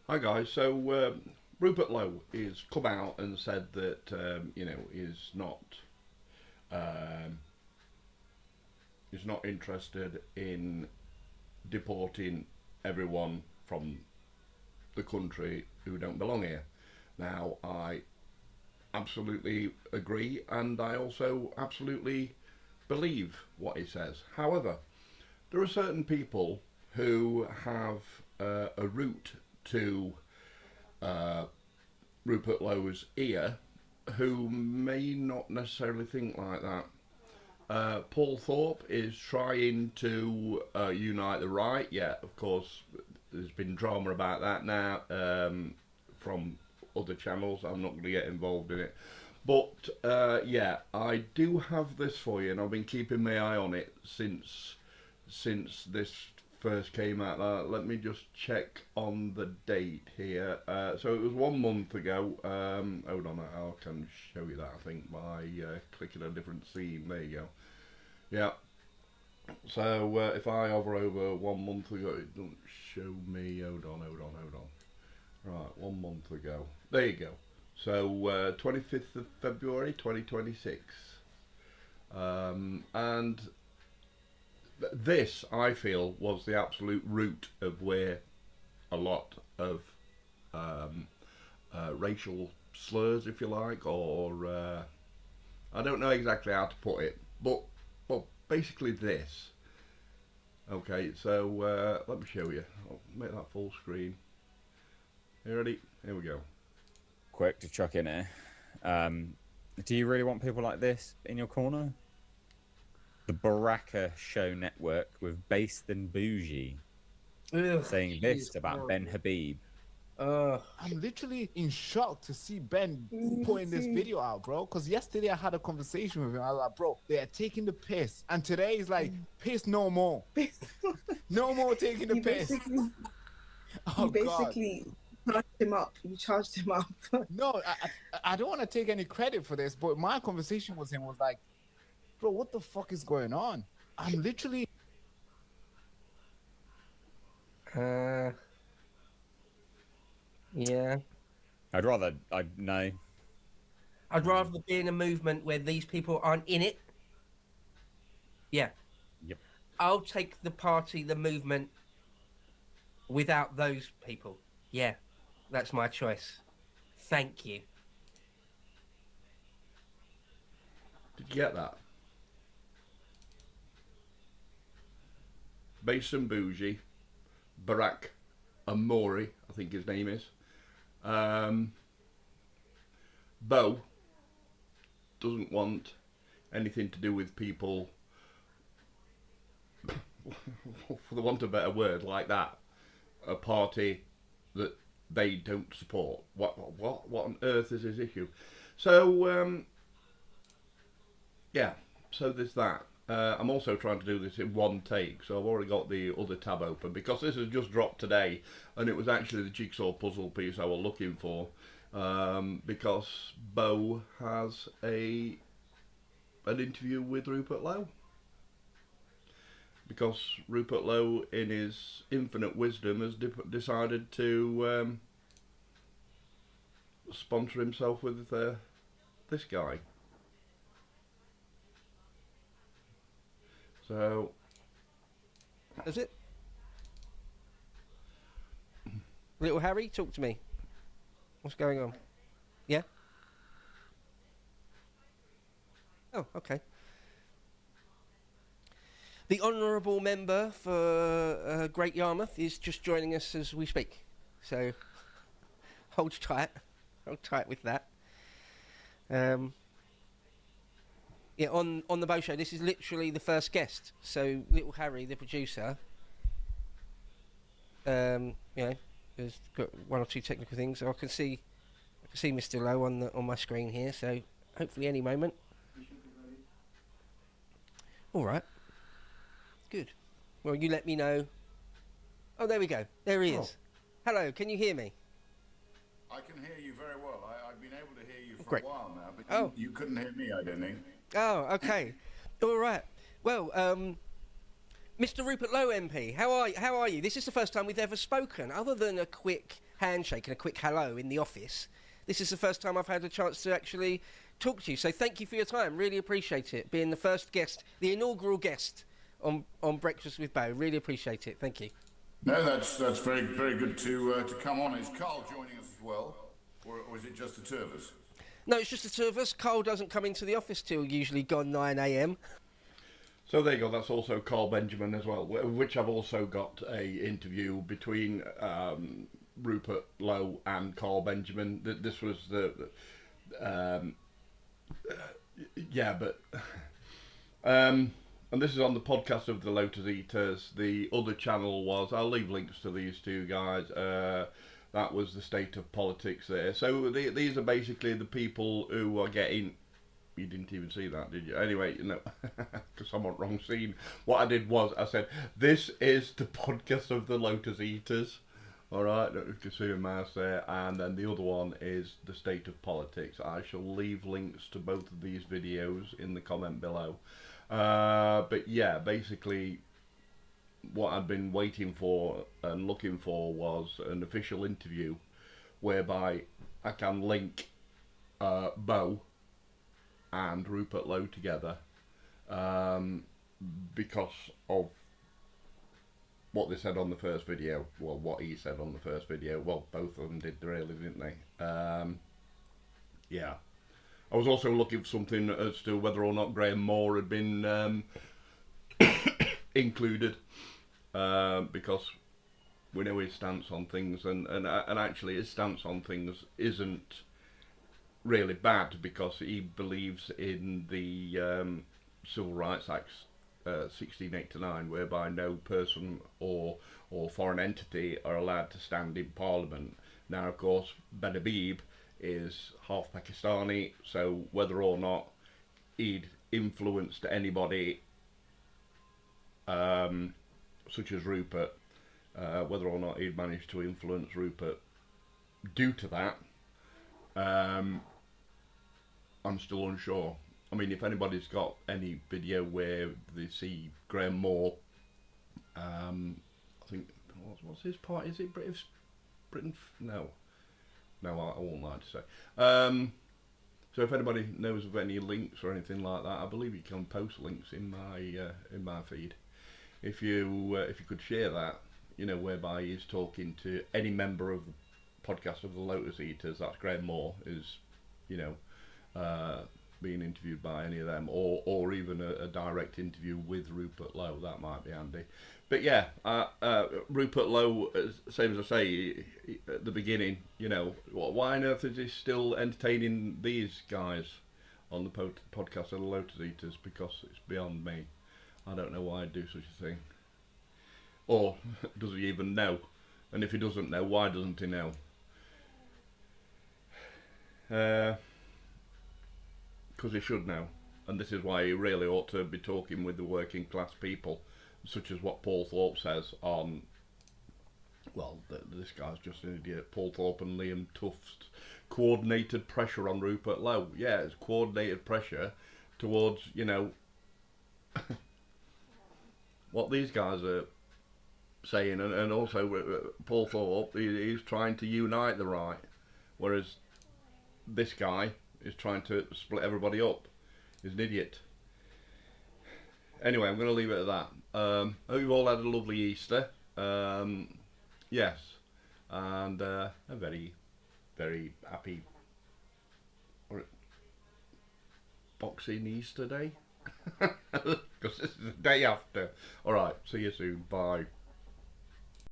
Hi guys. Rupert Lowe is come out and said that um, is not interested in deporting everyone from the country who don't belong here. Now I absolutely agree, and I also absolutely believe what he says. However, there are certain people who have a route to uh, Rupert Lowe's ear who may not necessarily think like that. Paul Thorpe is trying to unite the right. Yeah, of course, there's been drama about that now from other channels. I'm not going to get involved in it. But yeah, I do have this for you, and I've been keeping my eye on it since this first came out. Let me just check on the date here. So it was 1 month ago. Hold on, I can show you that. I think by clicking a different scene. There you go. Yeah. So if I hover over 1 month ago, it doesn't show me. Hold on. Right, 1 month ago. There you go. So 25th of February 2026. And this, I feel, was the absolute root of where a lot of um, racial slurs, if you like, or I don't know exactly how to put it, but basically this. Okay, so let me show you. I'll make that full screen. You ready? Here we go. Quick to chuck in here. Um, do you really want people like this in your corner? The Baraka Show Network with Based and Bougie Ugh, saying she's this about Ben horrible. Habib. Ugh. I'm literally in shock to see Ben Me putting this too. video out, bro. Because yesterday I had a conversation with him. I was like, bro, they are taking the piss. And today is like, piss no more. No more taking the you piss. basically Oh, you God. basically charged him up. You charged him up. No, I don't want to take any credit for this, but my conversation with him was like, bro, what the fuck is going on? I'm literally. Uh, yeah. I no. I'd rather be in a movement where these people aren't in it. Yeah. Yep. I'll take the party, the movement without those people. Yeah. That's my choice. Thank you. Did you get that? Basin Bougie, Barack Amori, I think his name is. Um, Bo doesn't want anything to do with people, for the want of a better word, like that. A party that they don't support. What on earth is his issue? So yeah, so there's that. I'm also trying to do this in one take, so I've already got the other tab open because this has just dropped today, and it was actually the jigsaw puzzle piece I was looking for. Because Bo has an interview with Rupert Lowe. Because Rupert Lowe, in his infinite wisdom, has decided to sponsor himself with this guy. So Is it? Little Harry, talk to me. What's going on? Yeah? Oh, okay. The honourable member for Great Yarmouth is just joining us as we speak. So hold tight. Hold tight with that. Yeah, on the Bow Show, this is literally the first guest. So Little Harry, the producer, has got one or two technical things. So I can see Mr. Lowe on my screen here. So hopefully any moment. All right. Good. Well, you let me know. Oh, there we go. There he is. Hello, can you hear me? I can hear you very well. I've been able to hear you for Great. a while now, but Oh. you couldn't hear me, I don't think. Oh, okay. All right. Well, Mr. Rupert Lowe MP, how are you? This is the first time we've ever spoken, other than a quick handshake and a quick hello in the office. This is the first time I've had a chance to actually talk to you. So thank you for your time. Really appreciate it. Being the first guest, the inaugural guest on Breakfast with Bo. Really appreciate it. Thank you. No, that's very good to come on. Is Carl joining us as well, or is it just the two of us? No, it's just the two of us. Carl doesn't come into the office till usually gone 9 a.m. So there you go. That's also Carl Benjamin as well, which I've also got a interview between Rupert Lowe and Carl Benjamin. This was and this is on the podcast of the Lotus Eaters. The other channel was, I'll leave links to these two guys. That was the state of politics there. So these are basically the people who are getting. You didn't even see that, did you? Anyway, because I'm on wrong scene. What I did was I said, this is the podcast of the Lotus Eaters. All right, you can see a mouse there. And then the other one is the state of politics. I shall leave links to both of these videos in the comment below. But yeah, basically what I've been waiting for and looking for was an official interview whereby I can link Bo and Rupert Lowe together because of what they said on the first video. Well, what he said on the first video. Well, both of them did really, didn't they? Yeah. I was also looking for something as to whether or not Graham Moore had been included, because we know his stance on things, and actually his stance on things isn't really bad, because he believes in the Civil Rights Act 1689, whereby no person or foreign entity are allowed to stand in Parliament. Now, of course, Ben Habib is half Pakistani, so whether or not he'd influenced anybody such as Rupert, whether or not he'd managed to influence Rupert due to that, I'm still unsure. I mean, if anybody's got any video where they see Graham Moore, I think, what's his part? Is it Britain? No, I won't like to say. So if anybody knows of any links or anything like that, I believe you can post links in my feed. If you could share that, whereby he's talking to any member of the podcast of the Lotus Eaters, that's Graham Moore, is, being interviewed by any of them, or even a direct interview with Rupert Lowe, that might be handy. But yeah, Rupert Lowe, same as I say at the beginning, why on earth is he still entertaining these guys on the podcast of the Lotus Eaters? Because it's beyond me. I don't know why I'd do such a thing. Or does he even know? And if he doesn't know, why doesn't he know? Because he should know, and this is why he really ought to be talking with the working class people, such as what Paul Thorpe says on, well, this guy's just an idiot, Paul Thorpe and Liam Tuft's coordinated pressure on Rupert Lowe. Yeah, it's coordinated pressure towards, what these guys are saying, and also Paul Thorpe, he's trying to unite the right, whereas this guy is trying to split everybody up. He's an idiot. Anyway, I'm going to leave it at that. I hope you've all had a lovely Easter. Yes. And a very, very happy Boxing Easter Day. Because this is the day after. Alright, see you soon. Bye.